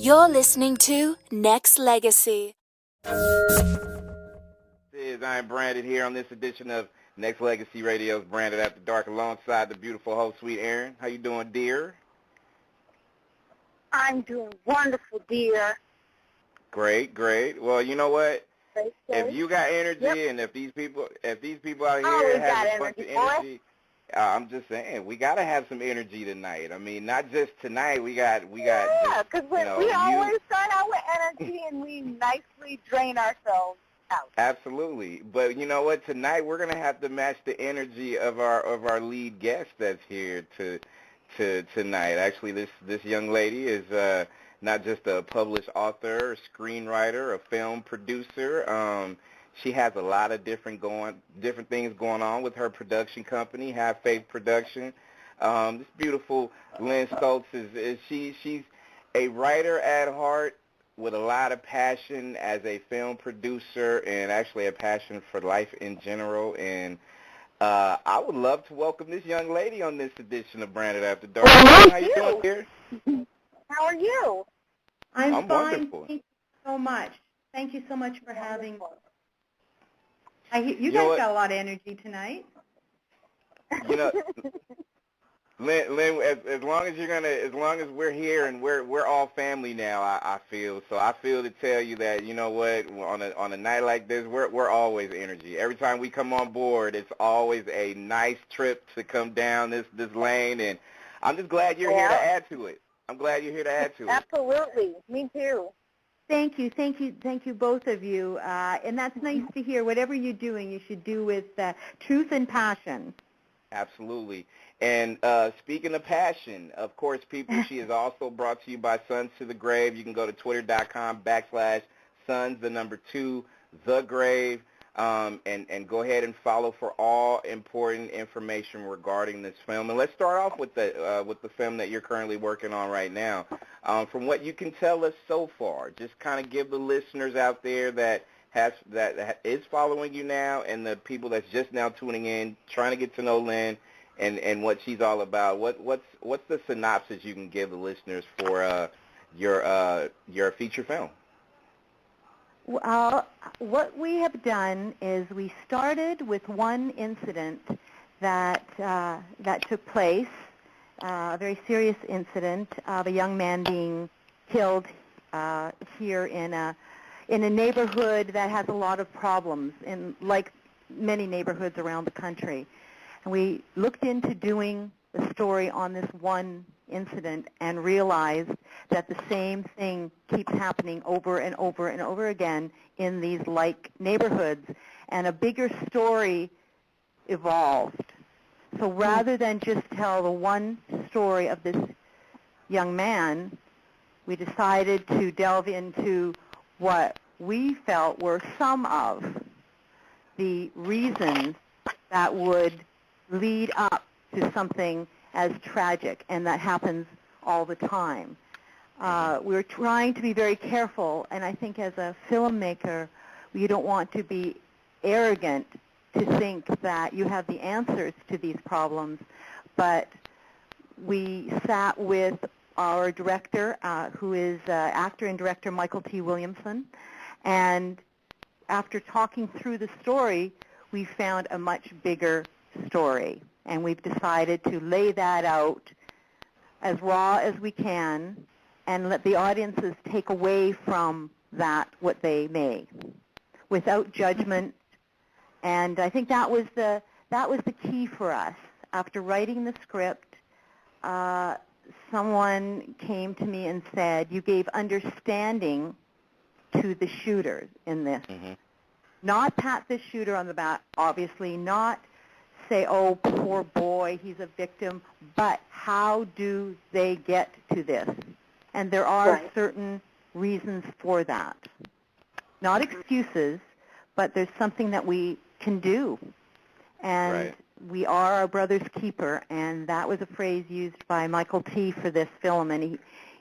You're listening to Nexxlegacy. Iambranded here on this edition of Nexxlegacy Radio's Branded After Dark alongside the beautiful host, Sweet Erin. How you doing, dear? I'm doing wonderful, dear. Great, great. Well, you know what? Great. If you got energy, Yep. and if these people out Oh, we here got have a bunch of energy, boy. energy, I'm just saying we gotta have some energy tonight. I mean, not just tonight. We got. Yeah, just, because you know, we always start out with energy and we nicely drain ourselves out. Absolutely, but you know what? Tonight we're gonna have to match the energy of our lead guest that's here tonight. Actually, this young lady is not just a published author, a screenwriter, a film producer. She has a lot of different things going on with her production company, Have Faith Production. This beautiful Lynn Stoltz she's a writer at heart with a lot of passion as a film producer and actually a passion for life in general. And I would love to welcome this young lady on this edition of Branded After Dark. How you doing, dear? How are you? I'm fine. Wonderful. Thank you so much. Thank you so much for having me. You know guys what? got a lot of energy tonight. You know, Lynn, as long as we're here and we're all family now, I feel to tell you that, you know what, on a night like this, we're always energy. Every time we come on board, it's always a nice trip to come down this lane, and I'm just glad you're here to add to it. I'm glad you're here to add to it. Absolutely. Me too. Thank you, both of you. And that's nice to hear. Whatever you're doing, you should do with truth and passion. Absolutely. And speaking of passion, of course, people, she is also brought to you by Sons to the Grave. You can go to twitter.com/sons2thegrave and go ahead and follow for all important information regarding this film. And let's start off with the film that you're currently working on right now. From what you can tell us so far, just kind of give the listeners out there that is following you now and the people that's just now tuning in, trying to get to know Lynn and what she's all about. What's the synopsis you can give the listeners for your feature film? Well, what we have done is we started with one incident that took place, a very serious incident of a young man being killed here in a neighborhood that has a lot of problems, like many neighborhoods around the country. And we looked into doing a story on this one incident and realized that the same thing keeps happening over and over and over again in these like neighborhoods, and a bigger story evolved. So rather than just tell the one story of this young man, we decided to delve into what we felt were some of the reasons that would lead up to something as tragic, and that happens all the time. We're trying to be very careful, and I think as a filmmaker, you don't want to be arrogant to think that you have the answers to these problems, but we sat with our director, who is actor and director Michael T. Williamson, and after talking through the story, we found a much bigger story, and we've decided to lay that out as raw as we can and let the audiences take away from that what they may, without judgment. And I think that was the key for us. After writing the script, someone came to me and said, "You gave understanding to the shooters in this." Mm-hmm. Not pat the shooter on the back, obviously, not say, "Oh, poor boy, he's a victim," but how do they get to this? And there are certain reasons for that. Not excuses, but there's something that we can do. And we are our brother's keeper, and that was a phrase used by Michael T. for this film, and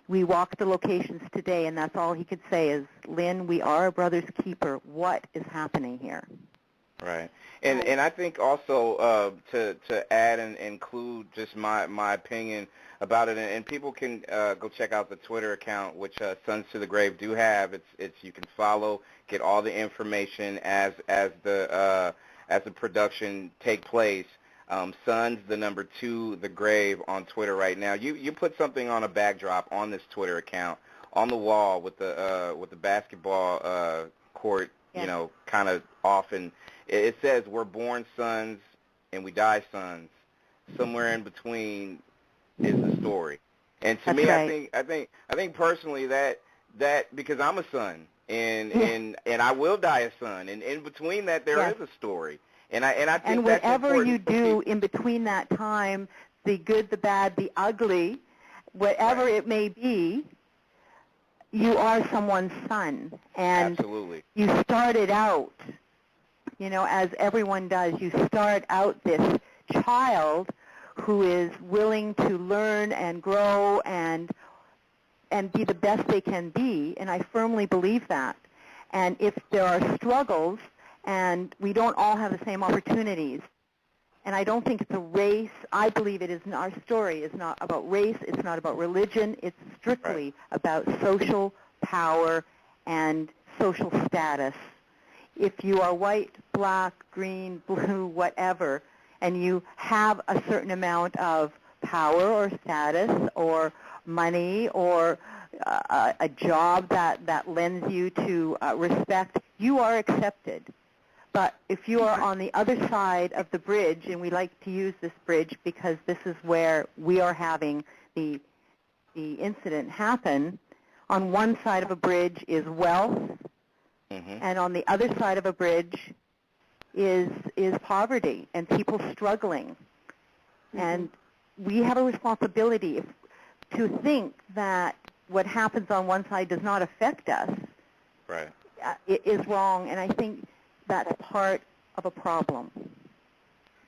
we walked the locations today, and that's all he could say is, "Lynn, we are our brother's keeper. What is happening here?" Right. And I think also to add and include just my opinion about it, and people can go check out the Twitter account, which Sons to the Grave do have. It's you can follow, get all the information as the production take place. Sons, the number 2, the Grave on Twitter right now. You put something on a backdrop on this Twitter account on the wall with the basketball court, Yes. you know, kind of off, and it says we're born sons and we die sons. Somewhere in between is the story. And to That's me, right. I think personally that because I'm a son and I will die a son, and in between that there Yes. is a story. And I think And that's whatever you important. do in between that time, the good, the bad, the ugly, whatever Right. it may be, you are someone's son. And Absolutely. you started out, you know, as everyone does, you start out this child who is willing to learn and grow and be the best they can be, and I firmly believe that. And if there are struggles, and we don't all have the same opportunities, and I don't think it's a race. I believe it is. Our story is not about race. It's not about religion. It's strictly about social power and social status. If you are white, black, green, blue, whatever, and you have a certain amount of power or status or money or a job that lends you to respect, you are accepted. But if you are on the other side of the bridge, and we like to use this bridge because this is where we are having the incident happen, on one side of a bridge is wealth, and on the other side of a bridge is poverty and people struggling. And we have a responsibility to think that what happens on one side does not affect us. Right. It is wrong, and I think that's part of a problem.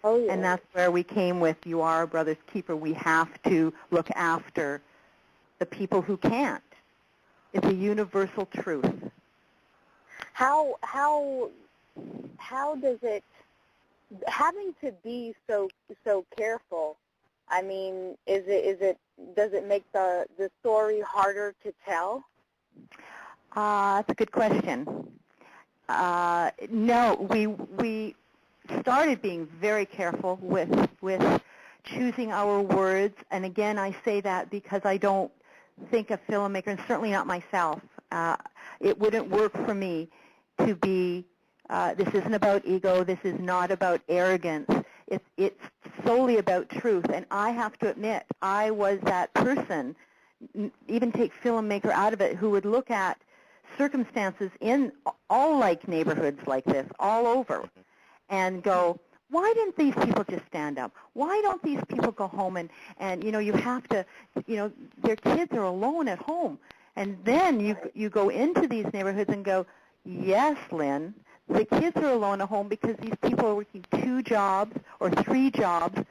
Oh, yeah. And that's where we came with You Are a Brother's Keeper. We have to look after the people who can't. It's a universal truth. How does it, having to be so careful, I mean, does it make the story harder to tell? That's a good question. No, we started being very careful with choosing our words, and again, I say that because I don't think a filmmaker, and certainly not myself, it wouldn't work for me to be, this isn't about ego, this is not about arrogance, it's solely about truth, and I have to admit, I was that person, even take filmmaker out of it, who would look at circumstances in all like neighborhoods like this, all over, and go, why didn't these people just stand up? Why don't these people go home and you know, you have to, you know, their kids are alone at home. And then you go into these neighborhoods and go, yes, Lynn, the kids are alone at home because these people are working 2 jobs or 3 jobs.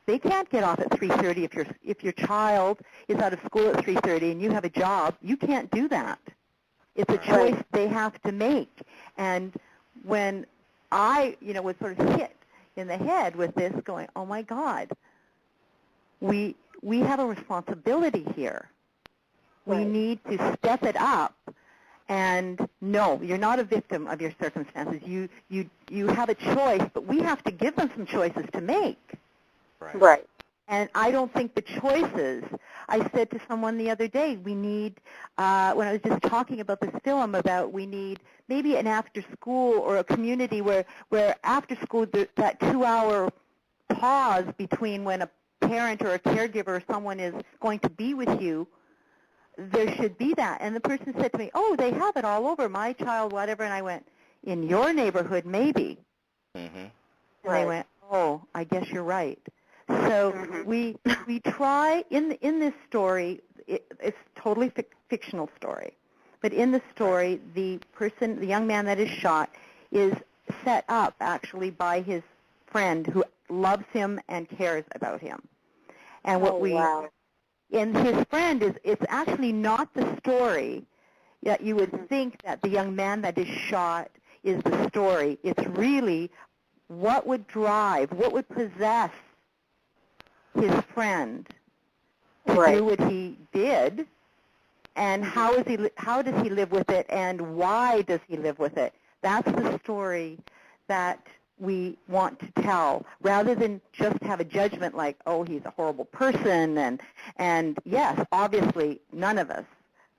They can't get off at 3:30 if your child is out of school at 3:30 and you have a job. You can't do that. It's a choice they have to make. And when I, you know, was sort of hit in the head with this, going, oh my God, we have a responsibility here. We need to step it up. And no, you're not a victim of your circumstances. You have a choice, but we have to give them some choices to make. Right. And I don't think the choices, I said to someone the other day, we need, when I was just talking about this film, about we need maybe an after school or a community where after school, that 2-hour pause between when a parent or a caregiver or someone is going to be with you, there should be that. And the person said to me, oh, they have it all over, my child, whatever. And I went, in your neighborhood, maybe. And they went, oh, I guess you're right. So we try, in this story, it's totally fictional story, but in the story, the young man that is shot is set up actually by his friend who loves him and cares about him. And and his friend it's actually not the story that you would think that the young man that is shot is the story. It's really what would drive, what would possess his friend to do what he did, and how does he live with it, and why does he live with it? That's the story that we want to tell, rather than just have a judgment like, oh, he's a horrible person, and yes, obviously none of us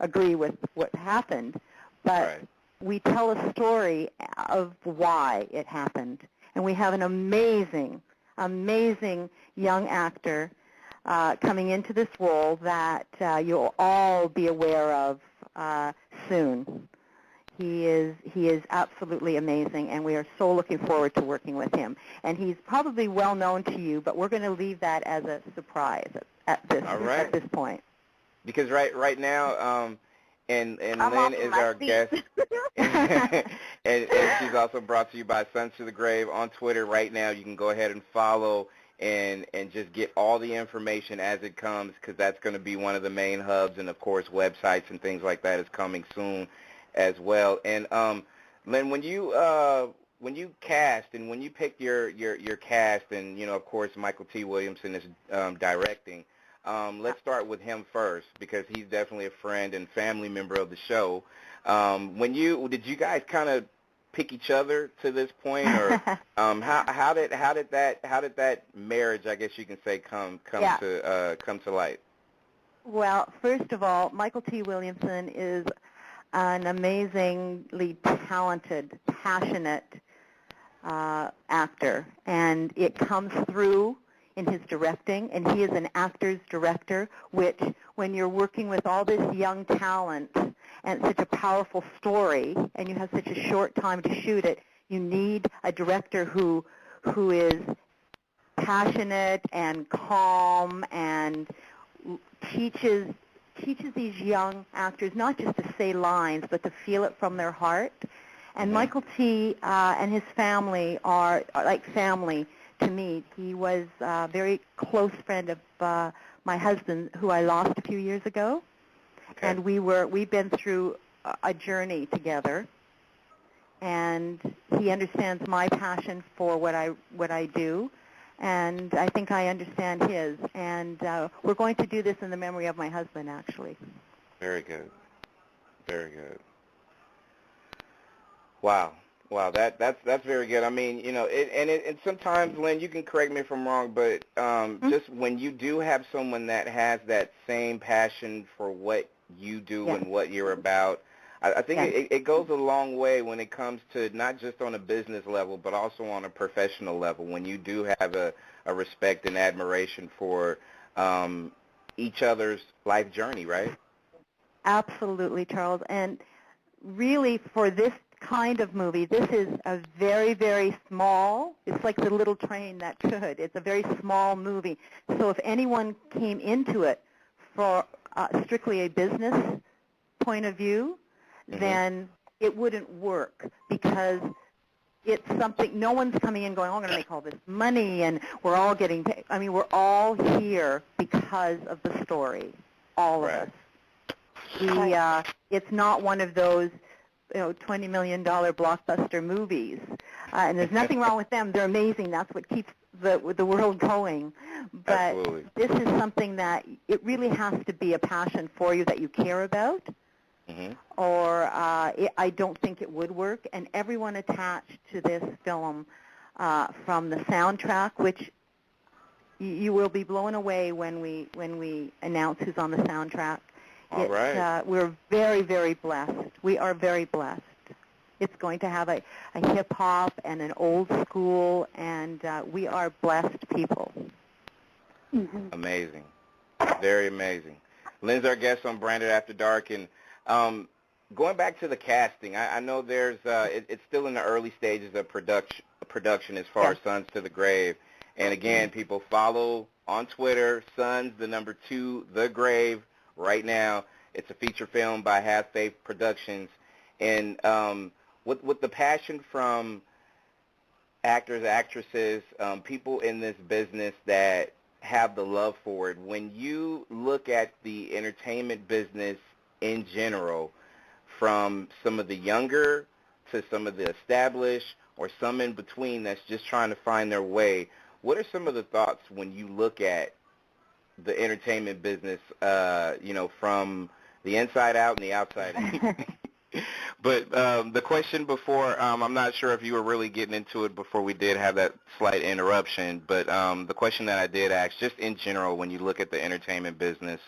agree with what happened, but we tell a story of why it happened. And we have an amazing, amazing young actor coming into this role that you'll all be aware of soon. He is absolutely amazing, and we are so looking forward to working with him. And he's probably well known to you, but we're going to leave that as a surprise at this point. Because right now, and Lynn is our guest, and she's also brought to you by Sons to the Grave on Twitter. Right now, you can go ahead and follow and just get all the information as it comes, because that's going to be one of the main hubs, and of course, websites and things like that is coming soon as well. And Lynn, when you cast and when you picked your cast, and of course Michael T. Williamson is directing. Let's start with him first, because he's definitely a friend and family member of the show. Did you guys kind of pick each other to this point, or how did that marriage, I guess you can say, come to light? Well, first of all, Michael T. Williamson is an amazingly talented, passionate actor, and it comes through in his directing, and he is an actor's director, which when you're working with all this young talent and such a powerful story, and you have such a short time to shoot it, you need a director who is passionate and calm and teaches these young actors not just to say lines, but to feel it from their heart. And Michael T. And his family are like family to me. He was a very close friend of my husband, who I lost a few years ago, and we've been through a journey together. And he understands my passion for what I do, and I think I understand his. And we're going to do this in the memory of my husband, actually. Very good. Very good. Wow, that's very good. I mean, and sometimes, Lynn, you can correct me if I'm wrong, but just when you do have someone that has that same passion for what you do and what you're about, I think it goes a long way when it comes to not just on a business level, but also on a professional level, when you do have a respect and admiration for each other's life journey, right? Absolutely, Charles. And really, for this kind of movie, this is a very, very small, it's like the little train that could. It's a very small movie. So if anyone came into it for strictly a business point of view, then it wouldn't work, because it's something, no one's coming in going, oh, I'm going to make all this money, and we're all getting paid. I mean, we're all here because of the story, all of us. It's not one of those $20 million blockbuster movies. And there's nothing wrong with them. They're amazing. That's what keeps the world going. But Absolutely. This is something that it really has to be a passion for you that you care about, or I don't think it would work. And everyone attached to this film, from the soundtrack, which you will be blown away when we announce who's on the soundtrack. All right. We're very, very blessed. We are very blessed. It's going to have a hip-hop and an old school, and we are blessed people. Amazing. Very amazing. Lynn's our guest on Branded After Dark, and going back to the casting, I know there's it's still in the early stages of production as far as Sons to the Grave. And again, people follow on Twitter, Sons, the number 2, The Grave. Right now, it's a feature film by Have Faith Productions, and with the passion from actors, actresses, people in this business that have the love for it. When you look at the entertainment business in general, from some of the younger to some of the established or some in between that's just trying to find their way, what are some of the thoughts when you look at the entertainment business, from the inside out and the outside in? But the question before, I'm not sure if you were really getting into it before we did have that slight interruption, but the question that I did ask, just in general, when you look at the entertainment business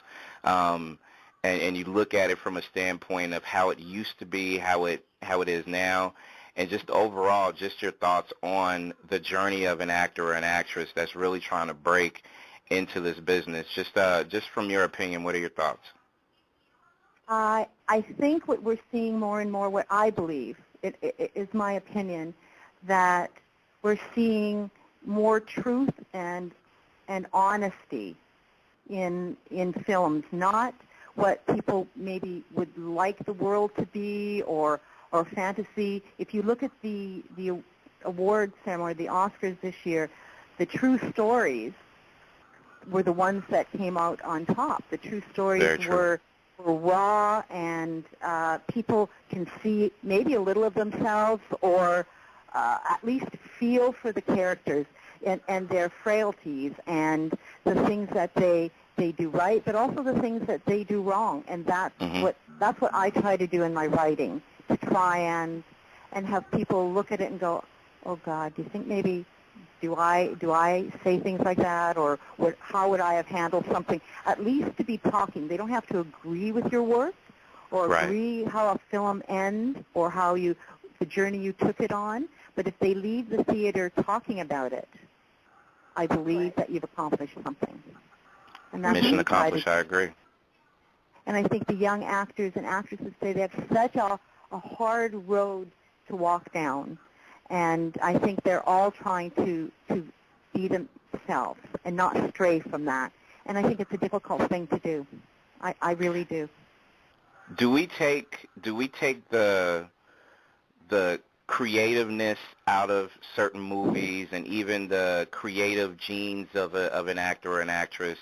and you look at it from a standpoint of how it used to be, how it is now, and just overall, just your thoughts on the journey of an actor or an actress that's really trying to break into this business. Just from your opinion, what are your thoughts? I think what we're seeing more and more, what I believe, it is my opinion, that we're seeing more truth and honesty in films, not what people maybe would like the world to be or fantasy. If you look at the award ceremony, the Oscars this year, the true stories were the ones that came out on top. The true stories were raw, and people can see maybe a little of themselves or at least feel for the characters and their frailties and the things that they do right, but also the things that they do wrong. And that's what I try to do in my writing, to try and have people look at it and go, oh God, do you think maybe do I say things like that, or how would I have handled something? At least to be talking. They don't have to agree with your work or agree how a film ends or how the journey you took it on. But if they leave the theater talking about it, I believe that you've accomplished something. And that's mission accomplished. I agree. And I think the young actors and actresses today, they have such a hard road to walk down. And I think they're all trying to be themselves and not stray from that. And I think it's a difficult thing to do. I really do. Do we take the creativeness out of certain movies and even the creative genes of an actor or an actress?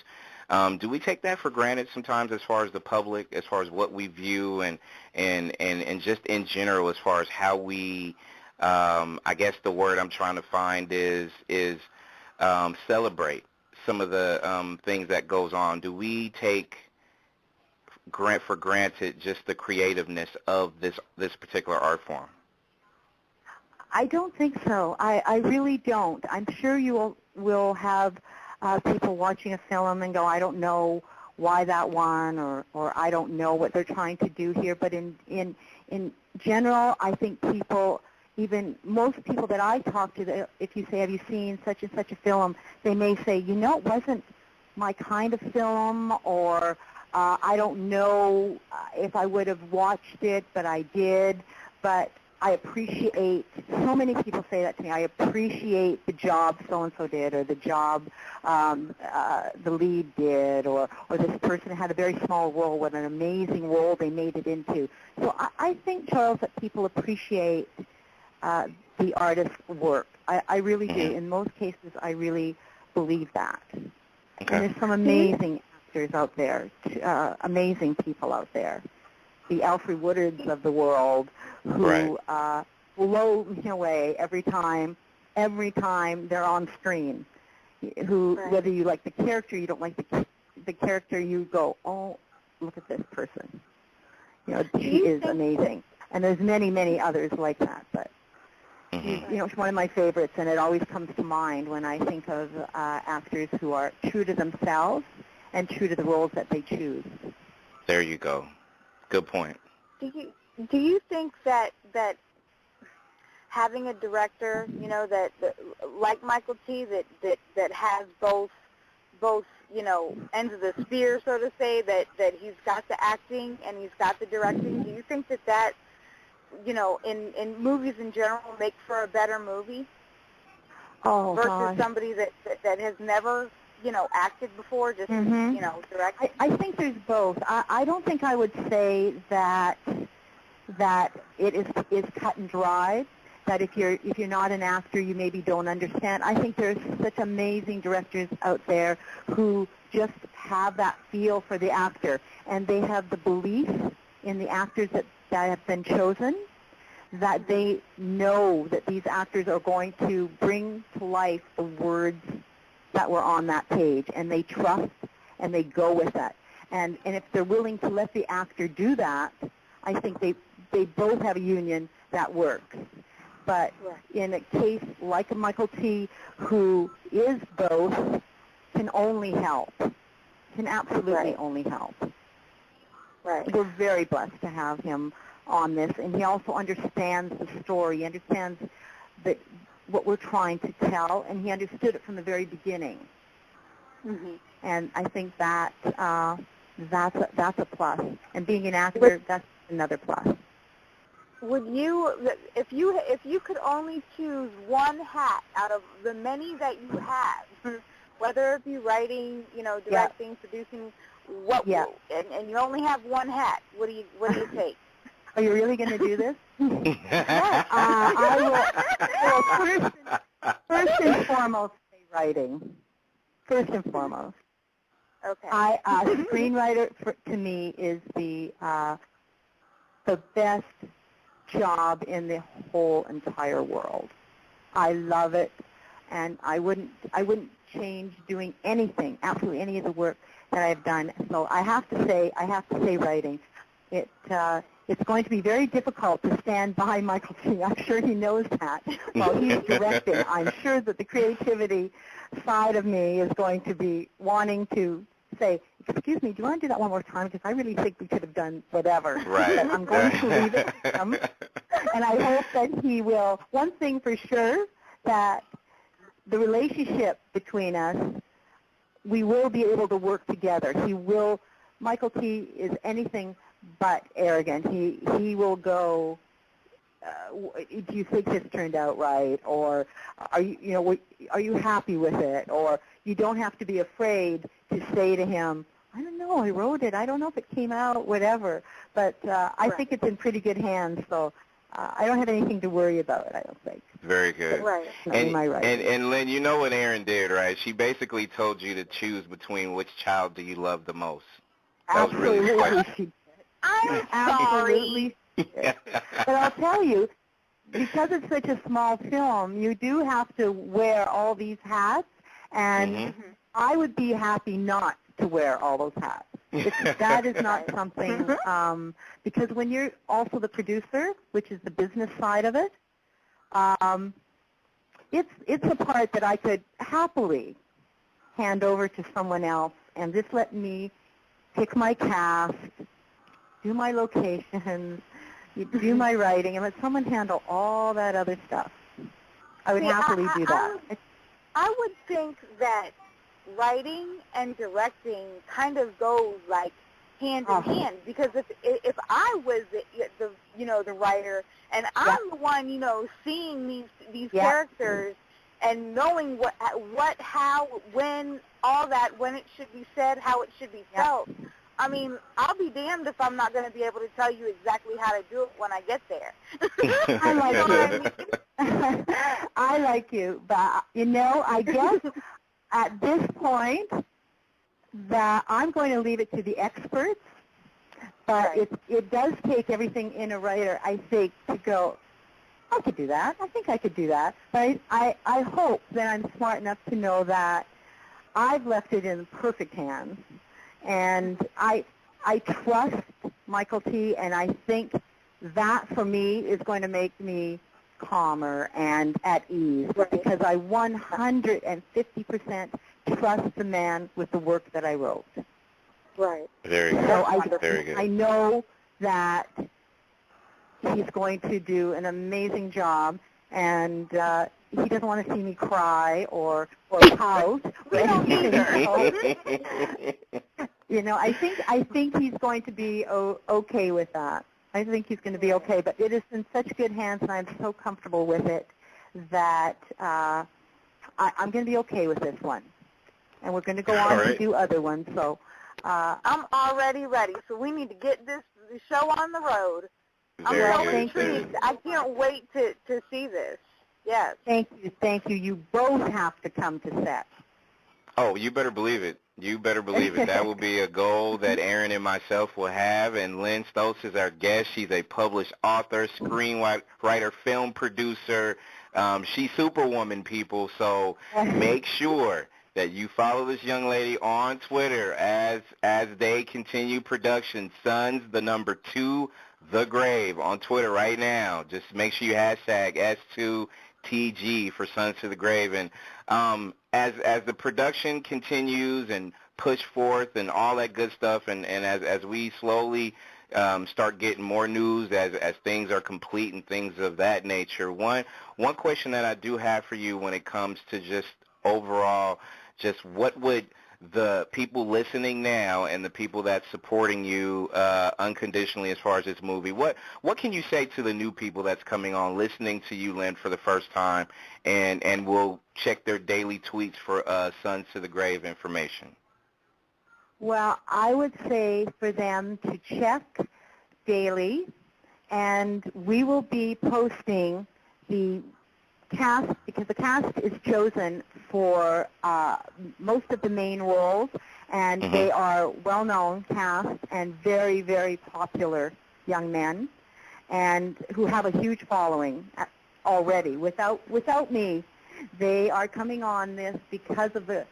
Do we take that for granted sometimes, as far as the public, as far as what we view, and just in general, as far as how we, I guess the word I'm trying to find is celebrate some of the things that goes on? Do we take for granted just the creativeness of this particular art form? I don't think so. I really don't. I'm sure you will have people watching a film and go, I don't know why that one, or I don't know what they're trying to do here. But in general, I think people, even most people that I talk to, if you say, have you seen such and such a film, they may say, it wasn't my kind of film, or I don't know if I would have watched it, but I did. But I appreciate, so many people say that to me, I appreciate the job so-and-so did, or the job the lead did, or this person had a very small role, what an amazing role they made it into. So I think, Charles, that people appreciate the artist's work. I really do. In most cases, I really believe that. Okay. And there's some amazing actors out there, amazing people out there. The Alfred Woodards of the world, who blow me away every time they're on screen. Who, whether you like the character, you don't like the character, you go, oh, look at this person. She is amazing. And there's many, many others like that. But she's one of my favorites, and it always comes to mind when I think of actors who are true to themselves and true to the roles that they choose. There you go. Good point. Do you think that having a director, that like Michael T, that has both ends of the spear, so to say, that he's got the acting and he's got the directing? Do you think that in movies in general make for a better movie versus somebody that has never acted before, just directed? I think there's both. I don't think I would say that it is cut and dry, that if you're not an actor, you maybe don't understand. I think there's such amazing directors out there who just have that feel for the actor, and they have the belief in the actors that have been chosen, that they know that these actors are going to bring to life the words that were on that page, and they trust and they go with that. And if they're willing to let the actor do that, I think they both have a union that works. But in a case like a Michael T., who is both, can only help, can absolutely only help. Right. We're very blessed to have him on this, and he also understands the story. He understands what we're trying to tell, and he understood it from the very beginning. Mm-hmm. And I think that's a plus. And being an actor, that's another plus. Would you, if you could only choose one hat out of the many that you have, whether it be writing, directing, producing, and you only have one hat, what do you take? Are you really going to do this? Yes. I will. First and foremost, say writing. First and foremost. Okay. Screenwriter to me is the best job in the whole entire world. I love it, and I wouldn't change doing anything, absolutely any of the work that I've done. So I have to say writing. It's going to be very difficult to stand by Michael T. I'm sure he knows that. While he's directing, I'm sure that the creativity side of me is going to be wanting to say, excuse me, do you want to do that one more time? Because I really think we could have done whatever. Right. But I'm going to leave it to him. And I hope that he will. One thing for sure, that the relationship between us, we will be able to work together. Michael T. is anything but arrogant. He will go, do you think this turned out right? Or are you happy with it? Or you don't have to be afraid to say to him, I don't know, I wrote it. I don't know if it came out, whatever. But I think it's in pretty good hands, so I don't have anything to worry about, I don't think. Very good. Right. And Lynn, you know what Erin did, right? She basically told you to choose between which child do you love the most. That was really the question. I'm Absolutely. sorry. But I'll tell you, because it's such a small film, you do have to wear all these hats, and I would be happy not to wear all those hats. That is not something, because when you're also the producer, which is the business side of it, it's a part that I could happily hand over to someone else and just let me pick my cast, do my locations, do my writing, and let someone handle all that other stuff. I would happily do that. I would think that writing and directing kind of go like hand in hand, because if I was the writer and I'm the one seeing these characters and knowing what, how, when, all that, when it should be said, how it should be felt. I mean, I'll be damned if I'm not going to be able to tell you exactly how to do it when I get there. I like you. I like you, but I guess at this point that I'm going to leave it to the experts. But it does take everything in a writer, I think, to go, I could do that. I think I could do that. But I hope that I'm smart enough to know that I've left it in perfect hands. And I trust Michael T., and I think that, for me, is going to make me calmer and at ease, because I 150% trust the man with the work that I wrote. Right. Very good. So Very good. I know that he's going to do an amazing job, and he doesn't want to see me cry or pout. We don't either. I think he's going to be okay with that. I think he's going to be okay. But it is in such good hands, and I'm so comfortable with it that I'm going to be okay with this one. And we're going to go on to do other ones. So I'm already ready. So we need to get the show on the road. I'm so intrigued. I can't wait to see this. Yes. Thank you. You both have to come to set. Oh, you better believe it. You better believe it. That will be a goal that Aaron and myself will have. And Lynn Stoltz is our guest. She's a published author, screenwriter, film producer. She's Superwoman, people. So make sure that you follow this young lady on Twitter as they continue production. Sons, the number 2, The Grave on Twitter right now. Just make sure you hashtag S2TG for Sons to the Grave. And as the production continues and push forth and all that good stuff, and as we slowly start getting more news as things are complete and things of that nature, one question that I do have for you when it comes to just overall, just what would the people listening now and the people that's supporting you unconditionally as far as this movie, what can you say to the new people that's coming on, listening to you, Lynn, for the first time, and will check their daily tweets for Sons to the Grave information? Well, I would say for them to check daily, and we will be posting the cast, because the cast is chosen for most of the main roles, and they are well-known cast and very, very popular young men, and who have a huge following already. Without me, they are coming on this because of the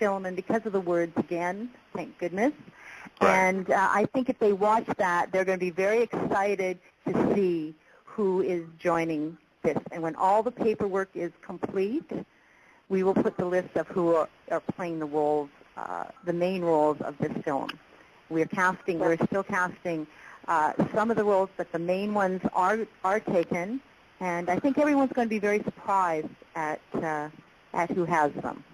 film and because of the words again. Thank goodness. Right. And I think if they watch that, they're going to be very excited to see who is joining this. And when all the paperwork is complete, we will put the list of who are playing the roles, the main roles of this film. We're still casting some of the roles, but the main ones are taken. And I think everyone's going to be very surprised at who has them.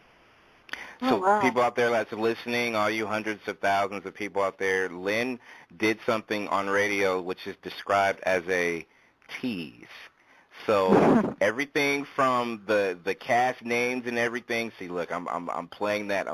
So people out there that's listening, all you hundreds of thousands of people out there, Lynn did something on radio which is described as a tease. So everything from the cast names and everything. See, look, I'm playing that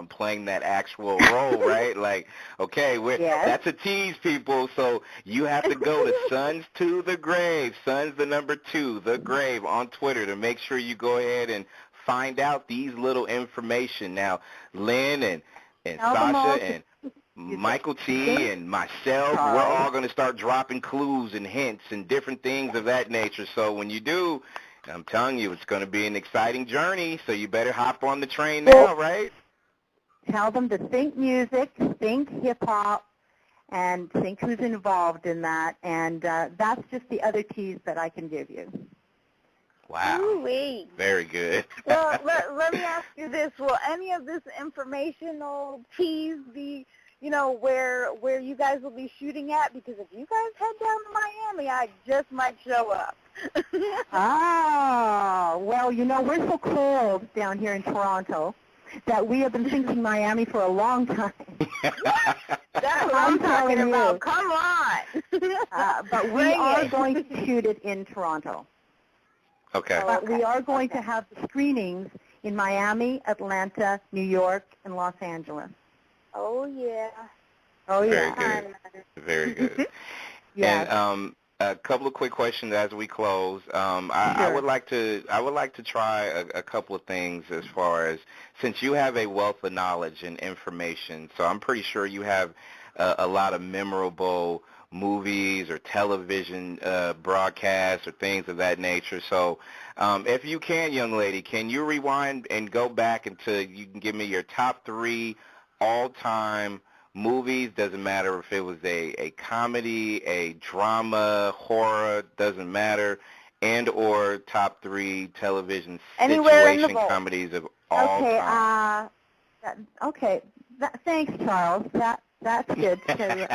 actual role, right? Like, okay, that's a tease, people. So you have to go to Sons to the Grave, Sons the number 2, The Grave on Twitter to make sure you go ahead and find out these little information. Now, Lynn and Sasha and Michael T. and myself, we're all going to start dropping clues and hints and different things of that nature. So when you do, I'm telling you, it's going to be an exciting journey, so you better hop on the train now, right? Tell them to think music, think hip-hop, and think who's involved in that. And that's just the other tease that I can give you. Wow. Ooh-wee. Very good. Well, let me ask you this. Will any of this informational tease be, where you guys will be shooting at? Because if you guys head down to Miami, I just might show up. Well, we're so cold down here in Toronto that we have been thinking Miami for a long time. That's what I'm talking about. Come on. But we are going to shoot it in Toronto. Okay. But we are going to have the screenings in Miami, Atlanta, New York, and Los Angeles. Oh, yeah. Oh, yeah. Very good. Very good. Yes. And a couple of quick questions as we close. I would like to try a couple of things as far as, since you have a wealth of knowledge and information, so I'm pretty sure you have a lot of memorable movies or television broadcasts or things of that nature. So if you can, young lady, can you rewind and go back until you can give me your top 3 all-time movies? Doesn't matter if it was a comedy, a drama, horror, doesn't matter, and or top 3 television situation comedies of all time. Thanks, Charles. That's good. So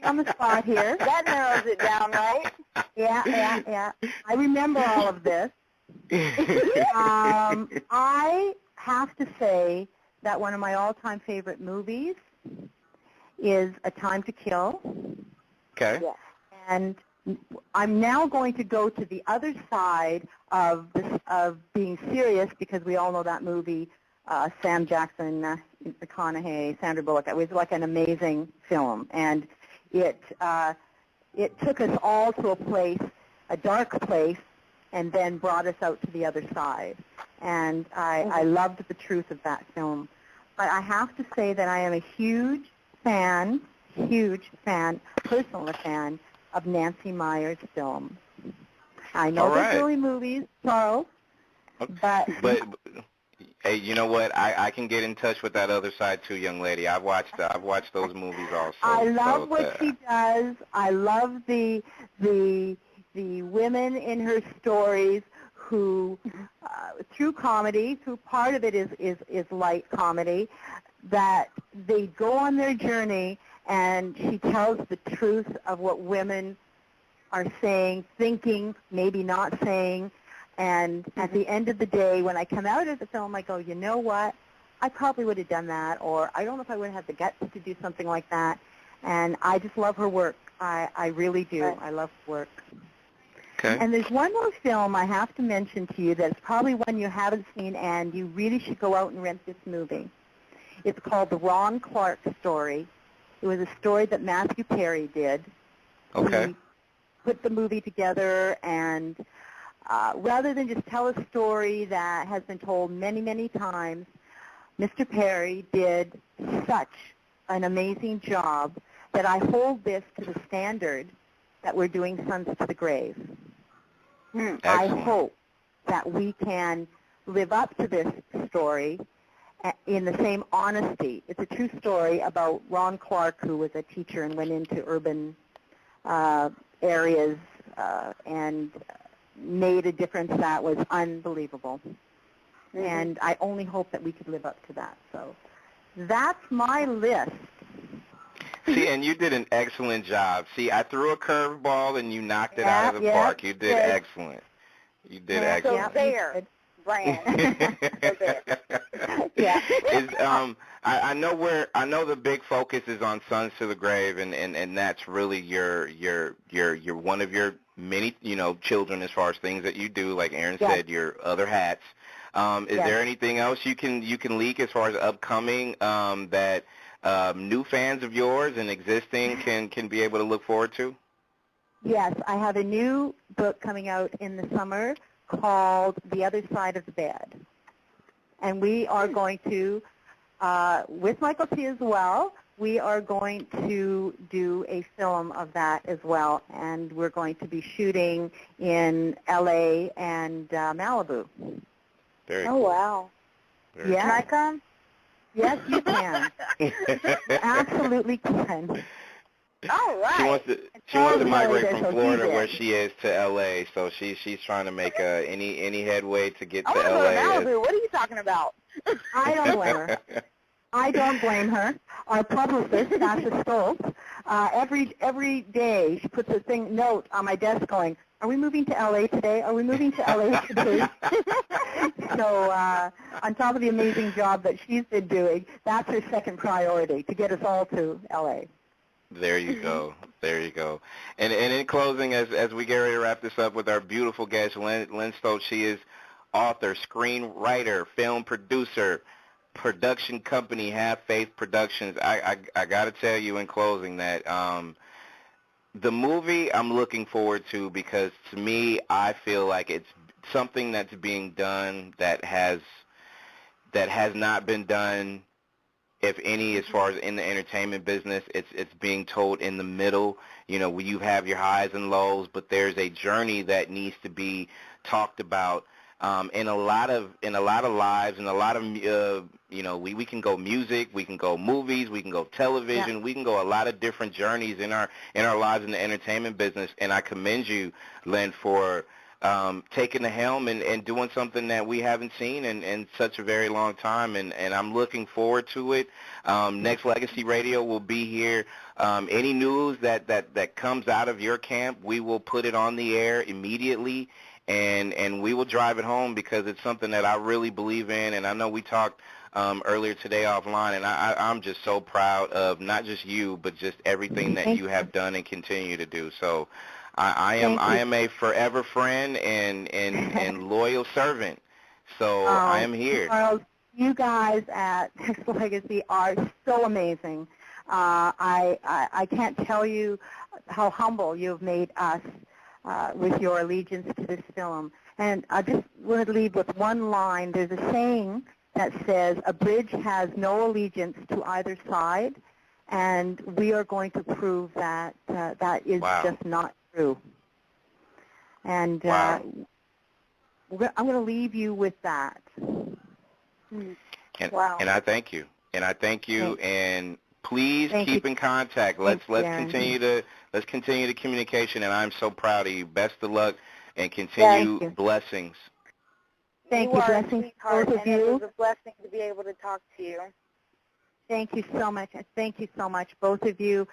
on the spot here. That narrows it down, right? Yeah. I remember all of this. I have to say that one of my all-time favorite movies is A Time to Kill. Okay. Yeah. And I'm now going to go to the other side of being serious, because we all know that movie, Sam Jackson, McConaughey, Sandra Bullock. It was like an amazing film, and it took us all to a dark place, and then brought us out to the other side. And I loved the truth of that film. but I have to say that I am a huge fan, personal fan of Nancy Meyer's films. I know All they're right. silly movies, Charles, but hey, you know what? I can get in touch with that other side too, young lady. I've watched those movies also. I love what that. she does. I love the women in her stories who, through comedy, through part of it is light comedy, that they go on their journey, and she tells the truth of what women are saying, thinking, maybe not saying. And at the end of the day, when I come out of the film, I go, you know what? I probably would have done that, or I don't know if I would have had the guts to do something like that. And I just love her work. I really do. I love her work. Okay. And there's one more film I have to mention to you that's probably one you haven't seen, and you really should go out and rent this movie. It's called The Ron Clark Story. It was a story that Matthew Perry did. Okay. He put the movie together, and rather than just tell a story that has been told many, many times, Mr. Perry did such an amazing job that I hold this to the standard that we're doing Sons to the Grave. I hope that we can live up to this story in the same honesty. It's a true story about Ron Clark, who was a teacher and went into urban areas and made a difference that was unbelievable. And I only hope that we could live up to that. So that's my list. See, and you did an excellent job. See, I threw a curveball and you knocked it out of the park. You did excellent. You did excellent. So there, Brand. So there. I know the big focus is on Sons to the Grave, and that's really your one of your many children as far as things that you do. Like Aaron said, your other hats. Is there anything else you can leak as far as upcoming that new fans of yours and existing can be able to look forward to? Yes, I have a new book coming out in the summer called The Other Side of the Bed. And we are going to, with Michael T. as well, we are going to do a film of that as well. And we're going to be shooting in L.A. and Malibu. Very cool. Wow. Very Can I come? Yes, you can. Absolutely can. All right. She wants to migrate from Florida, where she is, to L.A. So she's trying to make any headway to get to L.A. I want to go to Malibu. What are you talking about? I don't blame her. I don't blame her. Our publicist, Sasha Stoltz, every day she puts a note on my desk going, "Are we moving to L.A. today? Are we moving to L.A. today?" So on top of the amazing job that she's been doing, that's her second priority, to get us all to L.A. There you go. There you go. And in closing, as we get ready to wrap this up with our beautiful guest, Lynn Stoltz, she is author, screenwriter, film producer, production company, Have Faith Productions. I got to tell you in closing that the movie I'm looking forward to, because to me, I feel like it's something that's being done that has not been done, if any, as far as in the entertainment business. It's being told in the middle. Where you have your highs and lows, but there's a journey that needs to be talked about in a lot of lives, and a lot of we can go music, we can go movies, we can go television, we can go a lot of different journeys in our lives in the entertainment business. And I commend you, Lynn, for taking the helm and doing something that we haven't seen in such a very long time, and I'm looking forward to it. Nexxlegacy Radio will be here. Any news that comes out of your camp, we will put it on the air immediately, and we will drive it home, because it's something that I really believe in. And I know we talked earlier today offline, and I'm just so proud of not just you, but just everything that you have done and continue to do. So I am a forever friend and loyal servant. So I am here. Charles, you guys at Nexxlegacy are so amazing. I can't tell you how humble you've made us with your allegiance to this film. And I just want to leave with one line. There's a saying that says a bridge has no allegiance to either side, and we are going to prove that that is just not true. And I'm going to leave you with that. And I thank you. And I thank you. And please keep in contact. Let's continue the communication. And I'm so proud of you. Best of luck and continue blessings. Thank you. Blessings, both of you. It was a blessing to be able to talk to you. Thank you so much. Thank you so much, both of you.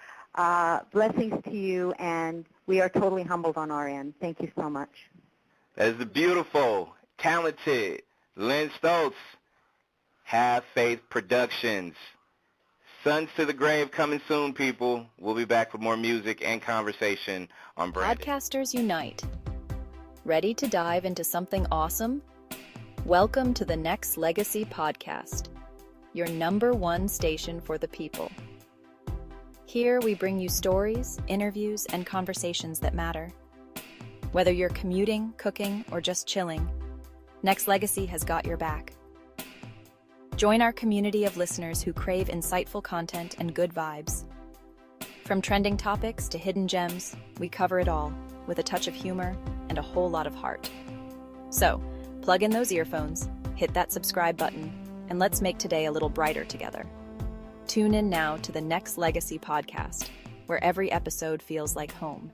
Blessings to you, and we are totally humbled on our end. Thank you so much. That is the beautiful, talented Lynn Stoltz, Have Faith Productions. Sons to the Grave coming soon, people. We'll be back with more music and conversation on Branded. Podcasters unite. Ready to dive into something awesome? Welcome to the Nexxlegacy podcast, your #1 station for the people. Here we bring you stories, interviews, and conversations that matter. Whether you're commuting, cooking, or just chilling, Nexxlegacy has got your back. Join our community of listeners who crave insightful content and good vibes. From trending topics to hidden gems, we cover it all with a touch of humor and a whole lot of heart. So, plug in those earphones, hit that subscribe button, and let's make today a little brighter together. Tune in now to the Nexxlegacy podcast, where every episode feels like home.